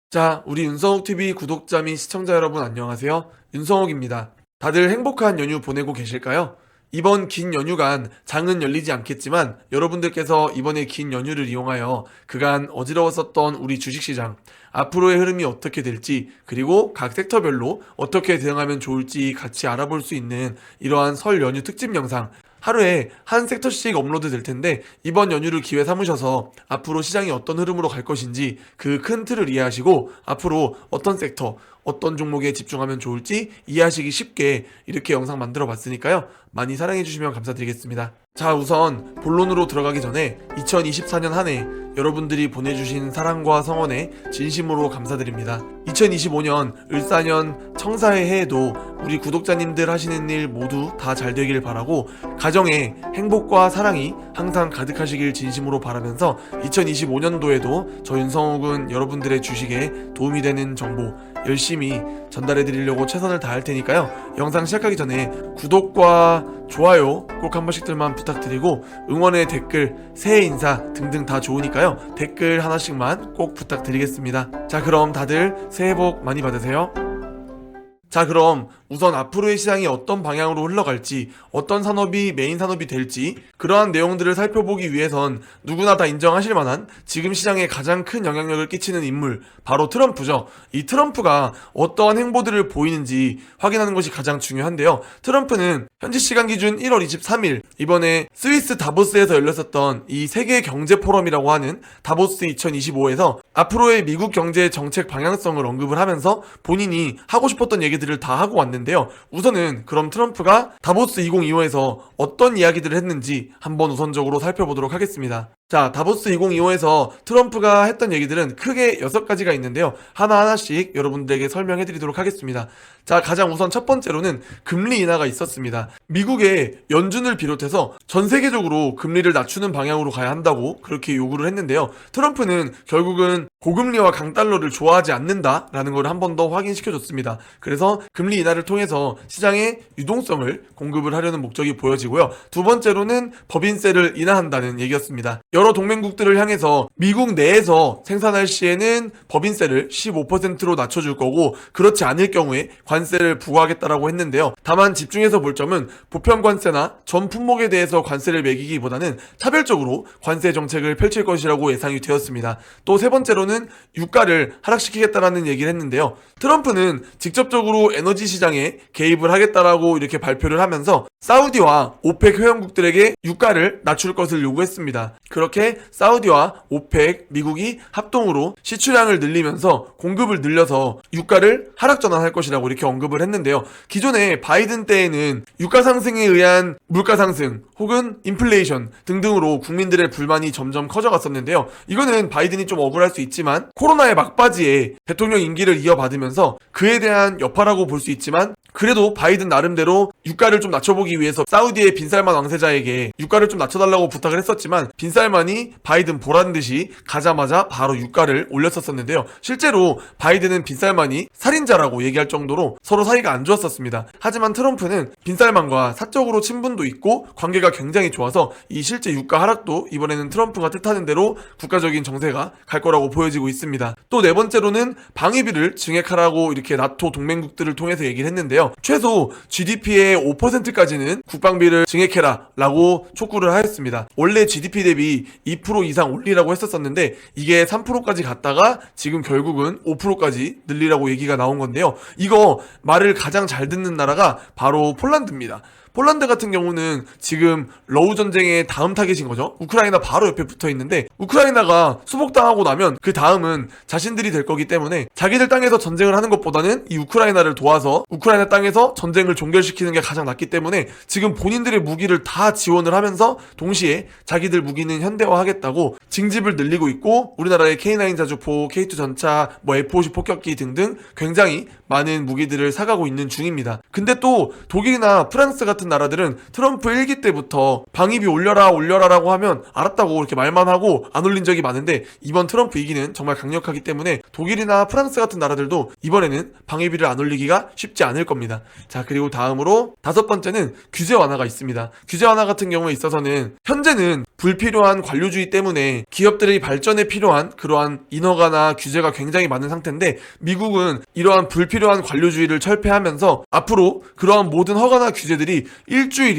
자, 우리 윤성욱TV 구독자 및 시청자 여러분 안녕하세요. 윤성욱입니다. 다들 행복한 연휴 보내고 계실까요? 이번 긴 연휴간 장은 열리지 않겠지만 여러분들께서 이번에 긴 연휴를 이용하여 그간 어지러웠었던 우리 주식시장, 앞으로의 흐름이 어떻게 될지, 그리고 각 섹터별로 어떻게 대응하면 좋을지 같이 알아볼 수 있는 이러한 설 연휴 특집 영상, 하루에 한 섹터씩 업로드 될 텐데 이번 연휴를 기회 삼으셔서 앞으로 시장이 어떤 흐름으로 갈 것인지 그 큰 틀을 이해하시고 앞으로 어떤 섹터, 어떤 종목에 집중하면 좋을지 이해하시기 쉽게 이렇게 영상 만들어 봤으니까요. 많이 사랑해 주시면 감사드리겠습니다. 자, 우선 본론으로 들어가기 전에 2024년 한 해 여러분들이 보내주신 사랑과 성원에 진심으로 감사드립니다. 2025년 을사년 청사의 해에도 우리 구독자님들 하시는 일 모두 다 잘 되길 바라고 가정에 행복과 사랑이 항상 가득하시길 진심으로 바라면서 2025년도에도 저 윤성욱은 여러분들의 주식에 도움이 되는 정보 열심히 전달해 드리려고 최선을 다할 테니까요. 영상 시작하기 전에 구독과 좋아요 꼭 한 번씩들만 부탁드리고 응원의 댓글, 새해 인사 등등 다 좋으니까요. 댓글 하나씩만 꼭 부탁드리겠습니다. 자, 그럼 다들 새해 복 많이 받으세요. 자, 그럼 우선 앞으로의 시장이 어떤 방향으로 흘러갈지, 어떤 산업이 메인 산업이 될지 그러한 내용들을 살펴보기 위해선 누구나 다 인정하실 만한 지금 시장에 가장 큰 영향력을 끼치는 인물, 바로 트럼프죠. 이 트럼프가 어떠한 행보들을 보이는지 확인하는 것이 가장 중요한데요. 트럼프는 현지 시간 기준 1월 23일 이번에 스위스 다보스에서 열렸었던 이 세계 경제 포럼이라고 하는 다보스 2025에서 앞으로의 미국 경제 정책 방향성을 언급을 하면서 본인이 하고 싶었던 얘기들을 다 하고 왔는데요. 우선은 그럼 트럼프가 다보스 2025에서 어떤 이야기들을 했는지 한번 우선적으로 살펴보도록 하겠습니다. 자, 다보스 2025에서 트럼프가 했던 얘기들은 크게 6가지가 있는데요. 하나하나씩 여러분들에게 설명해 드리도록 하겠습니다. 자, 가장 우선 첫 번째로는 금리 인하가 있었습니다. 미국의 연준을 비롯해서 전 세계적으로 금리를 낮추는 방향으로 가야 한다고 그렇게 요구를 했는데요. 트럼프는 결국은 고금리와 강달러를 좋아하지 않는다라는 걸 한 번 더 확인시켜줬습니다. 그래서 금리 인하를 통해서 시장의 유동성을 공급을 하려는 목적이 보여지고요. 두 번째로는 법인세를 인하한다는 얘기였습니다. 여러 동맹국들을 향해서 미국 내에서 생산할 시에는 법인세를 15%로 낮춰줄 거고 그렇지 않을 경우에 관세를 부과하겠다라고 했는데요. 다만 집중해서 볼 점은 보편 관세나 전 품목에 대해서 관세를 매기기보다는 차별적으로 관세 정책을 펼칠 것이라고 예상이 되었습니다. 또 세 번째로는 유가를 하락시키겠다라는 얘기를 했는데요. 트럼프는 직접적으로 에너지 시장에 개입을 하겠다라고 이렇게 발표를 하면서 사우디와 오펙 회원국들에게 유가를 낮출 것을 요구했습니다. 그렇게 사우디와 오펙, 미국이 합동으로 시추량을 늘리면서 공급을 늘려서 유가를 하락 전환할 것이라고 이렇게 언급을 했는데요. 기존에 바이든 때에는 유가 상승에 의한 물가 상승 혹은 인플레이션 등등으로 국민들의 불만이 점점 커져갔었는데요. 이거는 바이든이 좀 억울할 수 있지만 코로나의 막바지에 대통령 임기를 이어받으면서 그에 대한 여파라고 볼 수 있지만 그래도 바이든 나름대로 유가를 좀 낮춰보기 위해서 사우디의 빈살만 왕세자에게 유가를 좀 낮춰달라고 부탁을 했었지만 빈살만이 바이든 보란 듯이 가자마자 바로 유가를 올렸었는데요. 실제로 바이든은 빈살만이 살인자라고 얘기할 정도로 서로 사이가 안 좋았었습니다. 하지만 트럼프는 빈살만과 사적으로 친분도 있고 관계가 굉장히 좋아서 이 실제 유가 하락도 이번에는 트럼프가 뜻하는 대로 국가적인 정세가 갈 거라고 보여지고 있습니다. 또 네 번째로는 방위비를 증액하라고 이렇게 나토 동맹국들을 통해서 얘기를 했는데요. 최소 GDP의 5%까지는 국방비를 증액해라 라고 촉구를 하였습니다. 원래 GDP 대비 2% 이상 올리라고 했었는데 이게 3%까지 갔다가 지금 결국은 5%까지 늘리라고 얘기가 나온 건데요. 이거 말을 가장 잘 듣는 나라가 바로 폴란드입니다. 폴란드 같은 경우는 지금 러우 전쟁의 다음 타겟인 거죠. 우크라이나 바로 옆에 붙어 있는데 우크라이나가 수복당하고 나면 그 다음은 자신들이 될 거기 때문에 자기들 땅에서 전쟁을 하는 것보다는 이 우크라이나를 도와서 우크라이나 땅에서 전쟁을 종결시키는 게 가장 낫기 때문에 지금 본인들의 무기를 다 지원을 하면서 동시에 자기들 무기는 현대화하겠다고 징집을 늘리고 있고 우리나라의 K9 자주포, K2 전차, F-50 폭격기 등등 굉장히 많은 무기들을 사가고 있는 중입니다. 근데 또 독일이나 프랑스 같은 같은 나라들은 트럼프 1기 때부터 방위비 올려라라고 하면 알았다고 이렇게 말만 하고 안 올린 적이 많은데, 이번 트럼프 2기는 정말 강력하기 때문에 독일이나 프랑스 같은 나라들도 이번에는 방위비를 안 올리기가 쉽지 않을 겁니다. 자, 그리고 다음으로 5번째는 규제 완화가 있습니다. 규제 완화 같은 경우에 있어서는 현재는 불필요한 관료주의 때문에 기업들의 발전에 필요한 그러한 인허가나 규제가 굉장히 많은 상태인데, 미국은 이러한 불필요한 관료주의를 철폐하면서 앞으로 그러한 모든 허가나 규제들이 일주일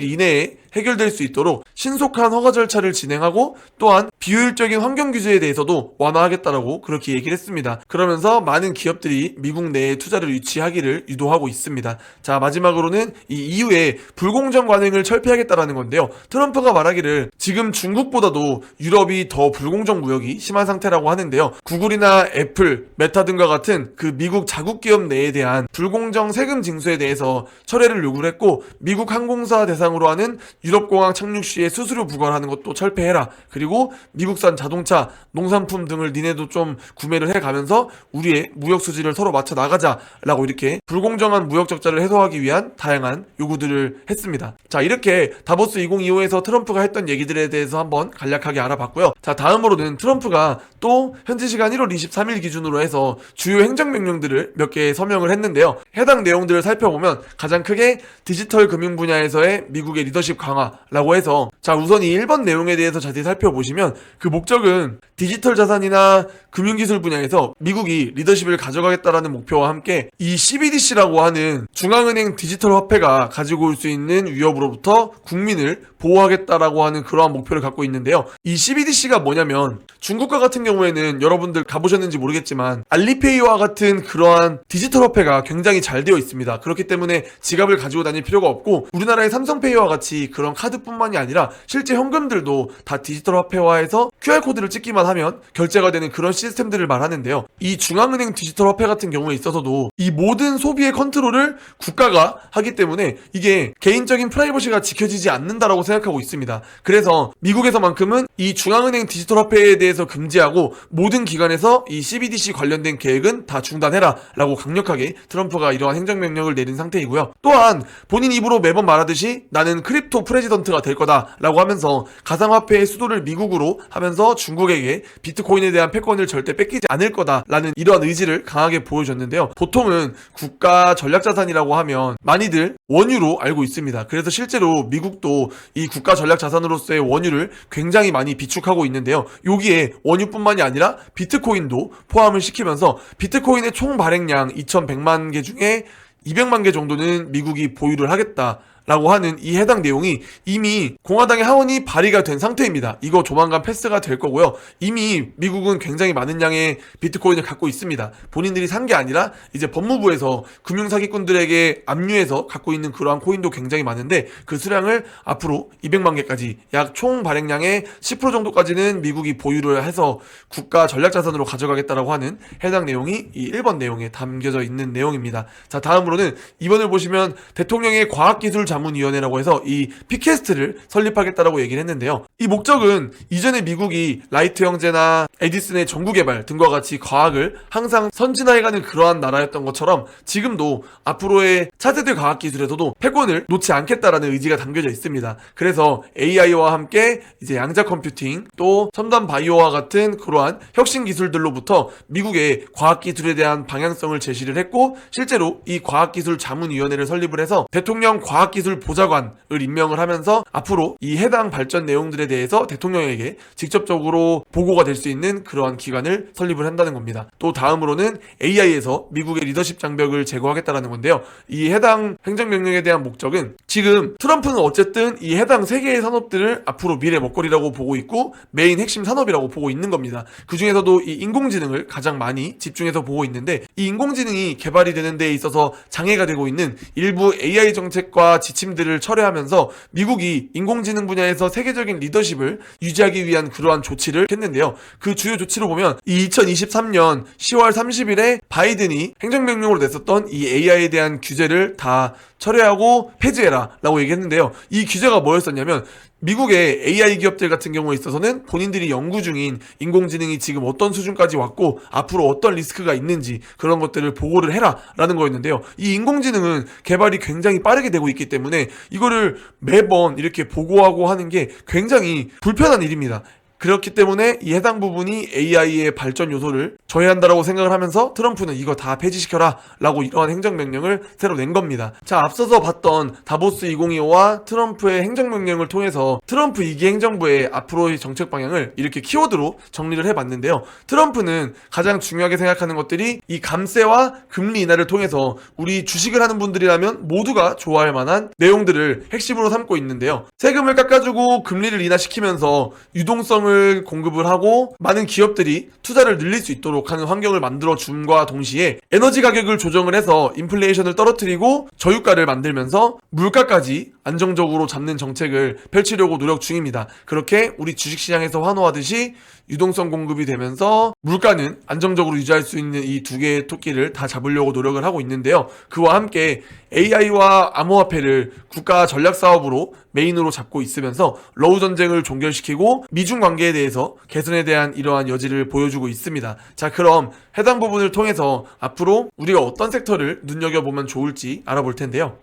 이내에 해결될 수 있도록 신속한 허가 절차를 진행하고, 또한 비효율적인 환경 규제에 대해서도 완화하겠다라고 그렇게 얘기를 했습니다. 그러면서 많은 기업들이 미국 내에 투자를 유치하기를 유도하고 있습니다. 자, 마지막으로는 이 이후에 불공정 관행을 철폐하겠다라는 건데요. 트럼프가 말하기를 지금 중국보다도 유럽이 더 불공정 무역이 심한 상태라고 하는데요. 구글이나 애플, 메타 등과 같은 그 미국 자국 기업 내에 대한 불공정 세금 징수에 대해서 철회를 요구를 했고, 미국 항공사 대상으로 하는 유럽공항 착륙 시에 수수료 부과하는 것도 철폐해라. 그리고 미국산 자동차, 농산품 등을 니네도 좀 구매를 해가면서 우리의 무역 수지를 서로 맞춰 나가자라고 이렇게 불공정한 무역 적자를 해소하기 위한 다양한 요구들을 했습니다. 자, 이렇게 다보스 2025에서 트럼프가 했던 얘기들에 대해서 한번 간략하게 알아봤고요. 자, 다음으로는 트럼프가 또 현지 시간 1월 23일 기준으로 해서 주요 행정명령들을 몇 개 서명을 했는데요. 해당 내용들을 살펴보면 가장 크게 디지털 금융 분야에서의 미국의 리더십 강화라고 해서, 자, 우선 이 1번 내용에 대해서 자세히 살펴보시면 그 목적은 디지털 자산이나 금융기술 분야에서 미국이 리더십을 가져가겠다라는 목표와 함께 이 CBDC라고 하는 중앙은행 디지털 화폐가 가지고 올 수 있는 위협으로부터 국민을 보호하겠다라고 하는 그러한 목표를 갖고 있는데요. 이 CBDC가 뭐냐면, 중국과 같은 경우에는 여러분들 가보셨는지 모르겠지만 알리페이와 같은 그러한 디지털 화폐가 굉장히 잘 되어 있습니다. 그렇기 때문에 지갑을 가지고 다닐 필요가 없고, 우리나라의 삼성페이와 같이 그런 카드뿐만이 아니라 실제 현금들도 다 디지털 화폐화해서 QR코드를 찍기만 하면 결제가 되는 그런 시스템들을 말하는데요. 이 중앙은행 디지털 화폐 같은 경우에 있어서도 이 모든 소비의 컨트롤을 국가가 하기 때문에 이게 개인적인 프라이버시가 지켜지지 않는다라고 생각하고 있습니다. 그래서 미국에서만큼은 이 중앙은행 디지털 화폐에 대해서 금지하고 모든 기관에서 이 CBDC 관련된 계획은 다 중단해라 라고 강력하게 트럼프가 이러한 행정명령을 내린 상태이고요. 또한 본인 입으로 매번 말하듯이 나는 크립토 프레지던트가 될 거다 라고 하면서 가상화폐의 수도를 미국으로 하면서 중국에게 비트코인에 대한 패권을 절대 뺏기지 않을 거다라는 이러한 의지를 강하게 보여줬는데요. 보통은 국가 전략자산이라고 하면 많이들 원유로 알고 있습니다. 그래서 실제로 미국도 이 국가 전략자산으로서의 원유를 굉장히 많이 비축하고 있는데요. 여기에 원유뿐만이 아니라 비트코인도 포함을 시키면서 비트코인의 총 발행량 2100만 개 중에 200만 개 정도는 미국이 보유를 하겠다 라고 하는 이 해당 내용이 이미 공화당의 하원이 발의가 된 상태입니다. 이거 조만간 패스가 될 거고요. 이미 미국은 굉장히 많은 양의 비트코인을 갖고 있습니다. 본인들이 산 게 아니라 이제 법무부에서 금융사기꾼들에게 압류해서 갖고 있는 그러한 코인도 굉장히 많은데, 그 수량을 앞으로 200만 개까지 약 총 발행량의 10% 정도까지는 미국이 보유를 해서 국가 전략자산으로 가져가겠다라고 하는 해당 내용이 이 1번 내용에 담겨져 있는 내용입니다. 자, 다음으로는 2번을 보시면 대통령의 과학기술 자문위원회라고 해서 이 피캐스트를 설립하겠다라고 얘기를 했는데요. 이 목적은 이전에 미국이 라이트 형제나 에디슨의 전구개발 등과 같이 과학을 항상 선진화해가는 그러한 나라였던 것처럼 지금도 앞으로의 차세대 과학기술에서도 패권을 놓지 않겠다라는 의지가 담겨져 있습니다. 그래서 AI와 함께 이제 양자 컴퓨팅, 또 첨단 바이오와 같은 그러한 혁신 기술들로부터 미국의 과학기술에 대한 방향성을 제시를 했고, 실제로 이 과학기술 자문위원회를 설립을 해서 대통령 과학기술 보좌관을 임명을 하면서 앞으로 이 해당 발전 내용들에 대해서 대통령에게 직접적으로 보고가 될 수 있는 그러한 기관을 설립을 한다는 겁니다. 또 다음으로는 AI에서 미국의 리더십 장벽을 제거하겠다는 건데요. 이 해당 행정명령에 대한 목적은, 지금 트럼프는 어쨌든 이 해당 세 개의 산업들을 앞으로 미래 먹거리라고 보고 있고 메인 핵심 산업이라고 보고 있는 겁니다. 그 중에서도 이 인공지능을 가장 많이 집중해서 보고 있는데, 이 인공지능이 개발이 되는 데 있어서 장애가 되고 있는 일부 AI 정책과 지침들을 철회하면서 미국이 인공지능 분야에서 세계적인 리더십을 유지하기 위한 그러한 조치를 했는데요. 그 주요 조치로 보면 이 2023년 10월 30일에 바이든이 행정명령으로 냈었던 이 AI에 대한 규제를 다 철회하고 폐지해라 라고 얘기했는데요. 이 규제가 뭐였었냐면, 미국의 AI 기업들 같은 경우에 있어서는 본인들이 연구 중인 인공지능이 지금 어떤 수준까지 왔고 앞으로 어떤 리스크가 있는지 그런 것들을 보고를 해라 라는 거였는데요. 이 인공지능은 개발이 굉장히 빠르게 되고 있기 때문에 이거를 매번 이렇게 보고하고 하는 게 굉장히 불편한 일입니다. 그렇기 때문에 이 해당 부분이 AI의 발전 요소를 저해한다라고 생각을 하면서 트럼프는 이거 다 폐지시켜라 라고 이러한 행정명령을 새로 낸 겁니다. 자, 앞서서 봤던 다보스 2025와 트럼프의 행정명령을 통해서 트럼프 2기 행정부의 앞으로의 정책 방향을 이렇게 키워드로 정리를 해봤는데요. 트럼프는 가장 중요하게 생각하는 것들이 이 감세와 금리 인하를 통해서 우리 주식을 하는 분들이라면 모두가 좋아할 만한 내용들을 핵심으로 삼고 있는데요. 세금을 깎아주고 금리를 인하시키면서 유동성을 공급을 하고 많은 기업들이 투자를 늘릴 수 있도록 하는 환경을 만들어 줌과 동시에 에너지 가격을 조정을 해서 인플레이션을 떨어뜨리고 저유가를 만들면서 물가까지 안정적으로 잡는 정책을 펼치려고 노력 중입니다. 그렇게 우리 주식시장에서 환호하듯이 유동성 공급이 되면서 물가는 안정적으로 유지할 수 있는 이 두 개의 토끼를 다 잡으려고 노력을 하고 있는데요. 그와 함께 AI와 암호화폐를 국가 전략 사업으로 메인으로 잡고 있으면서 러우 전쟁을 종결시키고 미중 관계에 대해서 개선에 대한 이러한 여지를 보여주고 있습니다. 자, 그럼 해당 부분을 통해서 앞으로 우리가 어떤 섹터를 눈여겨보면 좋을지 알아볼 텐데요.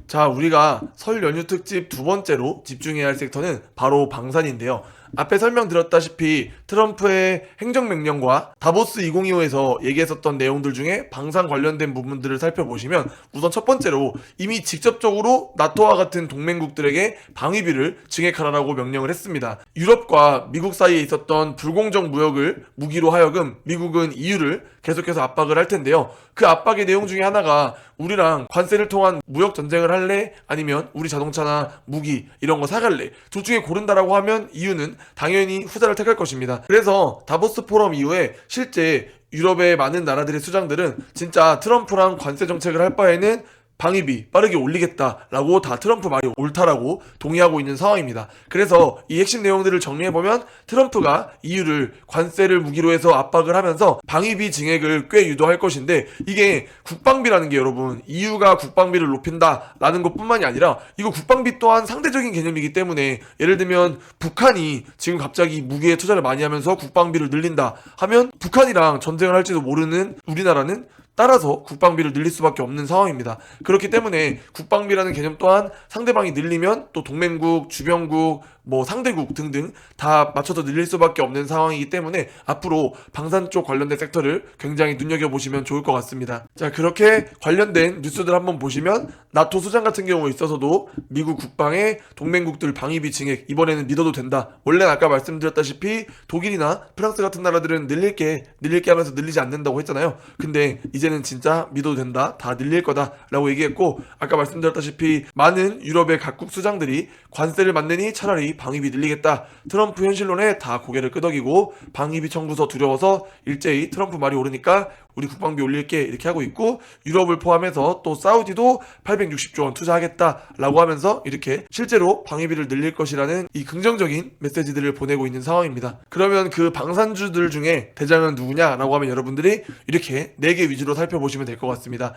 자, 우리가 설 연휴 특집 두 번째로 집중해야 할 섹터는 바로 방산인데요. 앞에 설명드렸다시피 트럼프의 행정명령과 다보스 2025에서 얘기했었던 내용들 중에 방산 관련된 부분들을 살펴보시면 우선 첫 번째로 이미 직접적으로 나토와 같은 동맹국들에게 방위비를 증액하라고 명령을 했습니다. 유럽과 미국 사이에 있었던 불공정 무역을 무기로 하여금 미국은 EU를 계속해서 압박을 할 텐데요. 그 압박의 내용 중에 하나가 우리랑 관세를 통한 무역 전쟁을 할래? 아니면 우리 자동차나 무기 이런 거 사갈래? 둘 중에 고른다라고 하면 EU는 당연히 후자를 택할 것입니다. 그래서 다보스 포럼 이후에 실제 유럽의 많은 나라들의 수장들은 진짜 트럼프랑 관세 정책을 할 바에는 방위비 빠르게 올리겠다라고 다 트럼프 말이 옳다라고 동의하고 있는 상황입니다. 그래서 이 핵심 내용들을 정리해보면 트럼프가 EU를 관세를 무기로 해서 압박을 하면서 방위비 증액을 꽤 유도할 것인데 이게 국방비라는 게 여러분 EU가 국방비를 높인다라는 것뿐만이 아니라 이거 국방비 또한 상대적인 개념이기 때문에 예를 들면 북한이 지금 갑자기 무기에 투자를 많이 하면서 국방비를 늘린다 하면 북한이랑 전쟁을 할지도 모르는 우리나라는 따라서 국방비를 늘릴 수밖에 없는 상황입니다. 그렇기 때문에 국방비라는 개념 또한 상대방이 늘리면 또 동맹국, 주변국, 상대국 등등 다 맞춰서 늘릴 수밖에 없는 상황이기 때문에 앞으로 방산 쪽 관련된 섹터를 굉장히 눈여겨보시면 좋을 것 같습니다. 자, 그렇게 관련된 뉴스들 한번 보시면 나토 수장 같은 경우에 있어서도 미국 국방의 동맹국들 방위비 증액 이번에는 믿어도 된다. 원래는 아까 말씀드렸다시피 독일이나 프랑스 같은 나라들은 늘릴게 하면서 늘리지 않는다고 했잖아요. 근데 이제는 진짜 믿어도 된다. 다 늘릴 거다 라고 얘기했고 아까 말씀드렸다시피 많은 유럽의 각국 수장들이 관세를 맞느니 차라리 방위비 늘리겠다. 트럼프 현실론에 다 고개를 끄덕이고 방위비 청구서 두려워서 일제히 트럼프 말이 오르니까 우리 국방비 올릴게 이렇게 하고 있고 유럽을 포함해서 또 사우디도 860조 원 투자하겠다라고 하면서 이렇게 실제로 방위비를 늘릴 것이라는 이 긍정적인 메시지들을 보내고 있는 상황입니다. 그러면 그 방산주들 중에 대장은 누구냐라고 하면 여러분들이 이렇게 4개 위주로 살펴보시면 될 것 같습니다.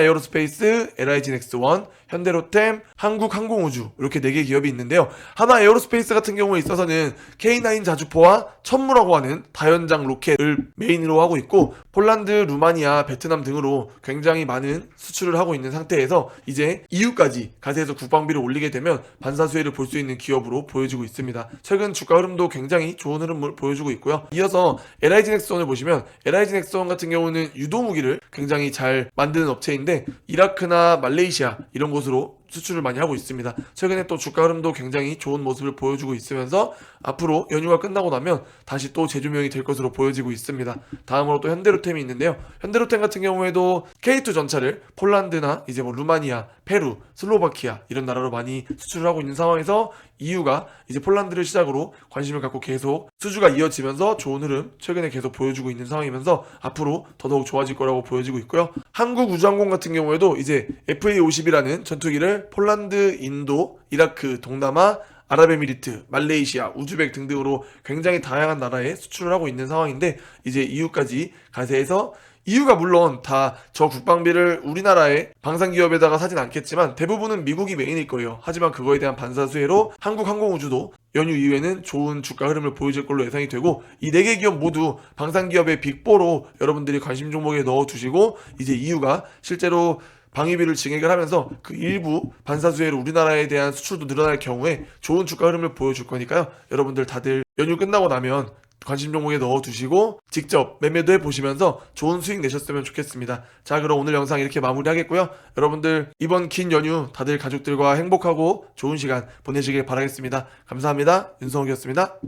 하나에어로스페이스, LIG넥스원, 현대로템, 한국항공우주 이렇게 4개 기업이 있는데요. 하나에어로스페이스 같은 경우에 있어서는 K9 자주포와 천무라고 하는 다연장 로켓을 메인으로 하고 있고 폴란드, 루마니아, 베트남 등으로 굉장히 많은 수출을 하고 있는 상태에서 이제 EU까지 가세해서 국방비를 올리게 되면 반사수혜를 볼 수 있는 기업으로 보여지고 있습니다. 최근 주가 흐름도 굉장히 좋은 흐름을 보여주고 있고요. 이어서 LIG넥스원을 보시면 LIG넥스원 같은 경우는 유도무기를 굉장히 잘 만드는 업체인데 이라크나 말레이시아 이런 곳으로 수출을 많이 하고 있습니다. 최근에 또 주가 흐름도 굉장히 좋은 모습을 보여주고 있으면서 앞으로 연휴가 끝나고 나면 다시 또 재조명이 될 것으로 보여지고 있습니다. 다음으로 또 현대로템이 있는데요. 현대로템 같은 경우에도 K2 전차를 폴란드나 이제 루마니아, 페루, 슬로바키아 이런 나라로 많이 수출을 하고 있는 상황에서 EU가 이제 폴란드를 시작으로 관심을 갖고 계속 수주가 이어지면서 좋은 흐름 최근에 계속 보여주고 있는 상황이면서 앞으로 더더욱 좋아질 거라고 보여지고 있고요. 한국우주항공 같은 경우에도 이제 FA-50이라는 전투기를 폴란드, 인도, 이라크, 동남아, 아랍에미리트, 말레이시아, 우즈벡 등등으로 굉장히 다양한 나라에 수출을 하고 있는 상황인데 이제 EU까지 가세해서 EU가 물론 다 저 국방비를 우리나라의 방산기업에다가 사진 않겠지만 대부분은 미국이 메인일 거예요. 하지만 그거에 대한 반사수혜로 한국항공우주도 연휴 이후에는 좋은 주가 흐름을 보여줄 걸로 예상이 되고 이 4개 기업 모두 방산기업의 빅4로 여러분들이 관심 종목에 넣어두시고 이제 EU가 실제로 방위비를 증액을 하면서 그 일부 반사수혜로 우리나라에 대한 수출도 늘어날 경우에 좋은 주가 흐름을 보여줄 거니까요. 여러분들 다들 연휴 끝나고 나면 관심 종목에 넣어두시고 직접 매매도 해보시면서 좋은 수익 내셨으면 좋겠습니다. 자, 그럼 오늘 영상 이렇게 마무리하겠고요. 여러분들 이번 긴 연휴 다들 가족들과 행복하고 좋은 시간 보내시길 바라겠습니다. 감사합니다. 윤성욱이었습니다.